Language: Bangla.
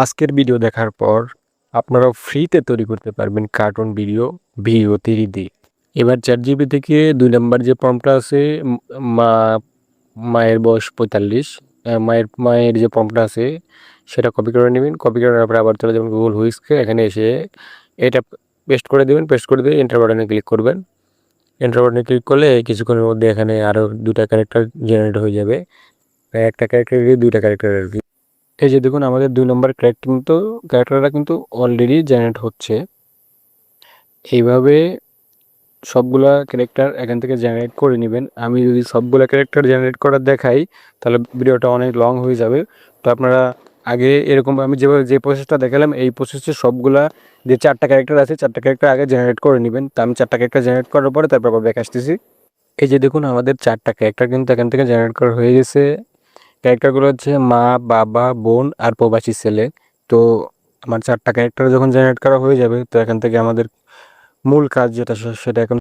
আজকের ভিডিও দেখার পর আপনারা ফ্রিতে তৈরি করতে পারবেন কার্টুন ভিডিও 3D। এবার চ্যাটজিপিটি থেকে 2 নাম্বার যে প্রম্পটটা আছে, মা মায়ের বয়স 45, মায়ের যে প্রম্পটটা আছে সেটা কপি করে নেবেন। কপি করার পরে আবার চলে যাবেন গুগল হুইস্কে, এখানে এসে এটা পেস্ট করে দেবেন। পেস্ট করে দিয়ে এন্টার বাটনে ক্লিক করবেন। এন্টার বাটনে ক্লিক করলে কিছুক্ষণের মধ্যে এখানে আরও 2টা ক্যারেক্টার জেনারেট হয়ে যাবে। একটা ক্যারেক্টার 2টা ক্যারেক্টার আর কি। এই যে দেখুন আমাদের 2 নম্বর ক্যারেক্টারটা কিন্তু অলরেডি জেনারেট হচ্ছে। এইভাবে সবগুলা ক্যারেক্টার এখান থেকে জেনারেট করে নেবেন। আমি যদি সবগুলা ক্যারেক্টার জেনারেট করা দেখাই তাহলে ভিডিওটা অনেক লং হয়ে যাবে। তো আপনারা আগে এরকম আমি যে প্রসেসটা দেখালাম এই প্রসেসে সবগুলা যে 4টা ক্যারেক্টার আছে 4টা ক্যারেক্টার আগে জেনারেট করে নেবেন। তো আমি 4টা ক্যারেক্টার জেনারেট করার পরে তারপর আবার ব্যাক আসতেছি। এই যে দেখুন আমাদের 4টা ক্যারেক্টার কিন্তু এখান থেকে জেনারেট করা হয়ে গেছে। ক্যারেক্টারগুলো হচ্ছে মা, বাবা, বোন আর প্রবাসী ছেলে। তো আমার 4টা ক্যারেক্টার যখন জেনারেট করা হয়ে যাবে তো এখান থেকে আমাদের মূল কাজ যেটা সেটা এখন